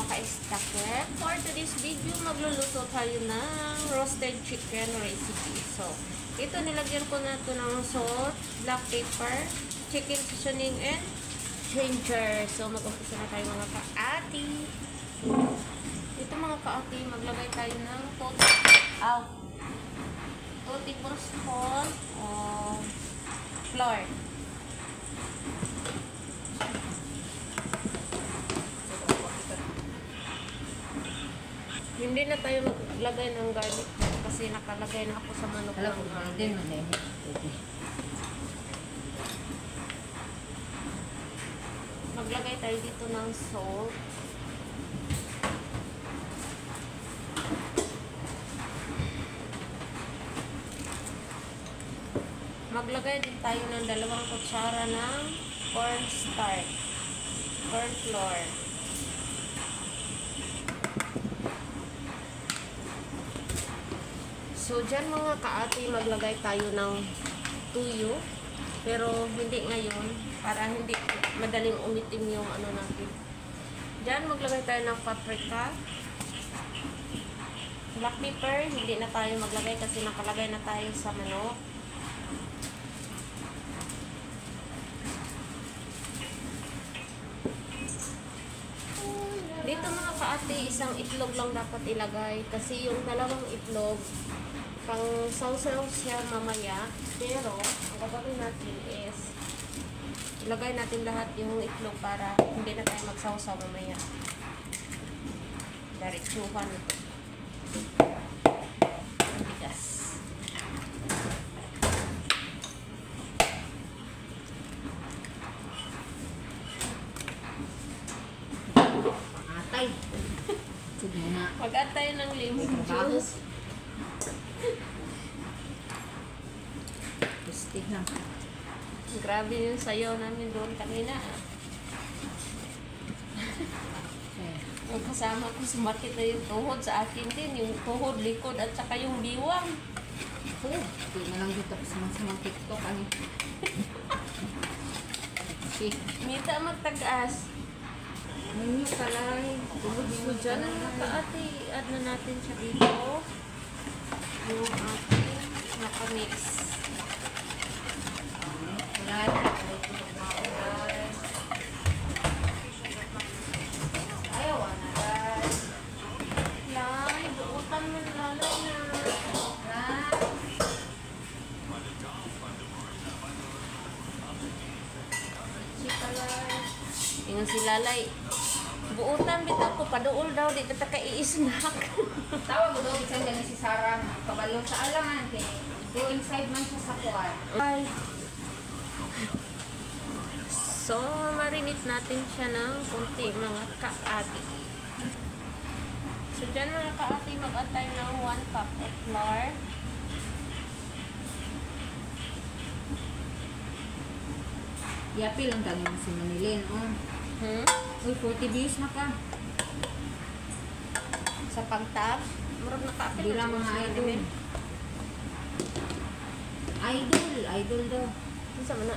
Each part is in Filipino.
ka-stacket. For today's video, magluluto tayo ng roasted chicken recipe. So, ito nilagyan ko na ito ng salt, black pepper, chicken seasoning, and ginger. So, mag-umpisa na tayo mga ka-ati. Ito mga ka-ati, maglagay tayo ng 2 tablespoon flour. Hindi na tayo maglagay ng garlic kasi nakalagay na ako sa manok. Maglagay tayo dito ng salt. Maglagay din tayo ng 2 kutsara ng cornstarch, corn flour. So, dyan mga kaati, maglagay tayo ng tuyo. Pero, hindi ngayon. Para hindi madaling umitim yung ano natin. Dyan, maglagay tayo ng paprika. Black pepper, hindi na tayo maglagay kasi nakalagay na tayo sa manok. Dito mga kaati, isang itlog lang dapat ilagay. Kasi yung 2 itlog, pang sausaw siya mamaya. Pero, ang gagawin natin is ilagay natin lahat yung itlog para hindi na tayo magsausaw mamaya. Diretsuhan ito. Bigas. Atay. Sige na. Mag-add tayo ng lemon juice. Gusti na. Grabe yung sayo namin doon kanina. Ang kasama ko sumakit na yung tuhod sa akin din. Yung tuhod, likod, at saka yung biwang. Hindi na lang dito sa mga TikTok. Mita magtagas. Ninyo kalay. So, dyan ang nakaati. Add na natin siya dito. Yung ating nakamix. Kalay. Ayaw na guys. Lay, buutan mo lalay na. Si Kalay. Ingat si Lalay. Buutan bitaw ko, paduol daw, di bita ka i-snack. Tawag mo daw isa dyan si Sarah. Kabalo sa alangan. Go inside man siya sa kuwan. Ay. So, marinate natin siya ng kunti mga kaati. So, dyan mga kaati, mag-add tayo ng 1 cup of flour. Yapi lang tayo si Manilin. Uy, 40 views na ka. Sa pagtap, murag nakapil. Bilang mga idol. Idol daw. Isa mo na.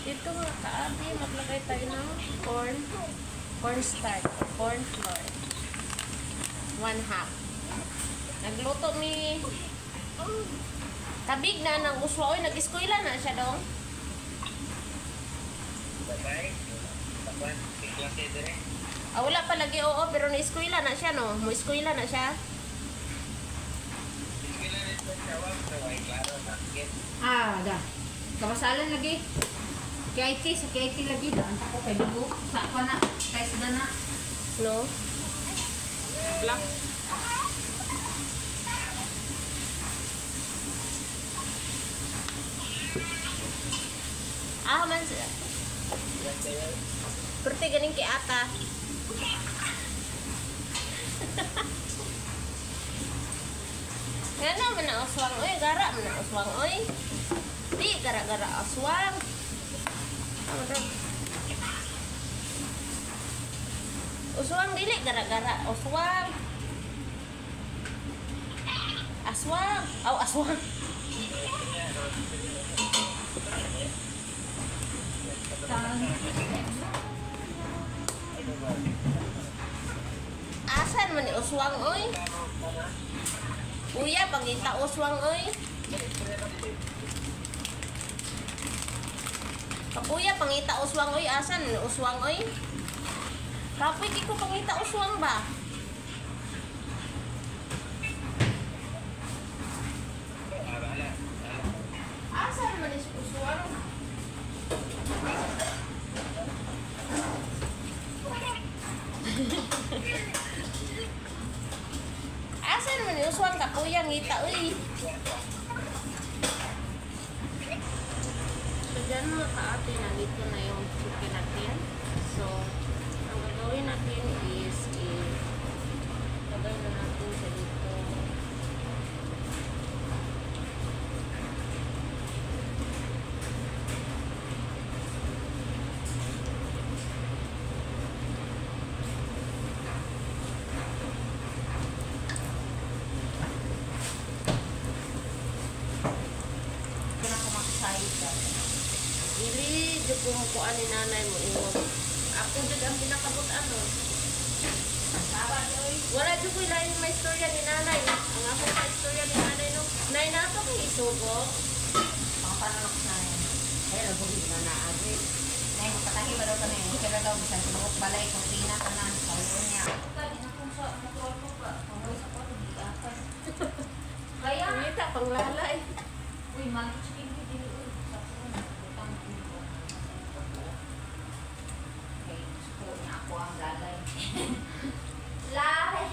Dito mga kaati, maglagay tayo ng cornstarch, corn flour. 1/2. Nagluto mi tabig na ng uswa. Oy, nag-eskwela na siya dong. Wala pa lagi, oo, pero na-eskwela na siya, no? Mo-eskwela na siya. Da. Kapasalan lagi. Sa KIT lagi. Daan ako kay Dugo. Sa ako na. Kaya sa na. No? Black. Man siya. Perti ganing kay ata. Kaya naman na aswang, oy, gara man na aswang, oy. Di, gara-gara aswang. Uswang, dili, gara-gara aswang. Aswang. Aswang. Asan man ni uswang oy? Kuya, pangita uswang oy. Kapuya, pangita uswang oy. Asan ni uswang oy? Kapoy, di ko pangita uswang ba? Asan man ni uswang? Asan man yung uswang kapuya ngita uy. So dyan mga kaate, nandito na yung chicken natin. So ang gagawin natin is lagay na natin sa dito. Dili, di kumukuha ni nanay mo ingon. Ako jud ang pinakabot ano. Wala jud ko ilahin may istorya ni nanay. Ang ako may istorya ni nanay no. Nay na to kay isugo. Mga panalok na yan. Ay, nagbuhin na na agad. Nay, magpatahi ba daw ka na yun? Kaya daw, bisan sinukot balay, kusina ka na. Sayo niya. Kaya na kung sa motor ko ka. Pangulis ako, hindi akas. Kaya? Ngita pang lalay. Uy, mag-chicken din uy. Ako ang lalay. Lalay!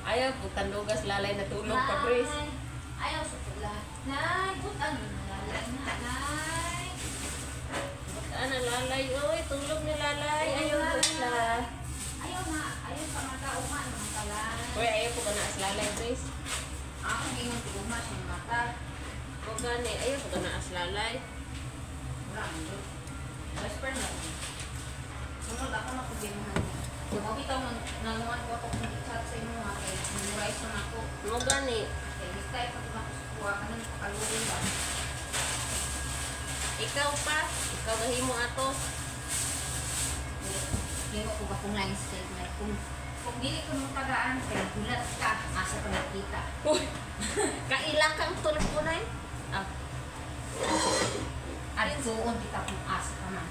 Ayaw po tandugas lalay na tulog pa Grace. Ayaw sa tula. Nay, butan mo na lalay na. Nay! Ana lalay oy, tulog ni lalay. Ayaw na. Ayaw na. Ayaw pa mata-uma ng talay. Oy, ayaw po ka na as lalay Grace. Ako gingon ti uma sa mata. O gani, ayaw po ka na as lalay. Wala mo. Whisper na. Sunod ako na kubinuhan niya. Kung makita mo, nanuan ko ako kung i-chat sa inyo mga kay memorize na ako. O gani, Kaya this time, pag ako sa kuha ka ng pakalurin ba? ikaw pa, ikaw gahimo ato. Hindi ko ba kung line statement. Kung dili ko mong pagaan, kaya gulat ka, asa ka nakita. Uy, kaila kang tulog ko na Ah, At suon kita kung asa ka man.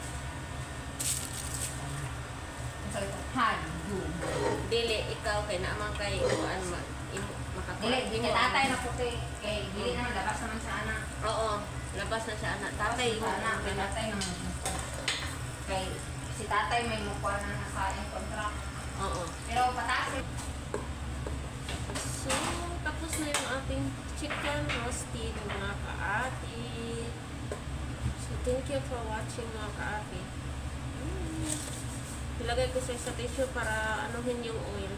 So ito, hagdum. dili, ikaw kay naman kay kuan Dili, di ka tatay na puti. Kay dili naman, labas naman sa anak. Oo, labas na siya anak. Tatay Sa anak, kay tatay naman. Kay si tatay may mukha na nasa yung contract. Oo. Pero pataas eh. So, tapos na yung ating chicken roasted mga kaati. So, thank you for watching mga kaati. Ilagay ko sa tissue para anuhin yung oil.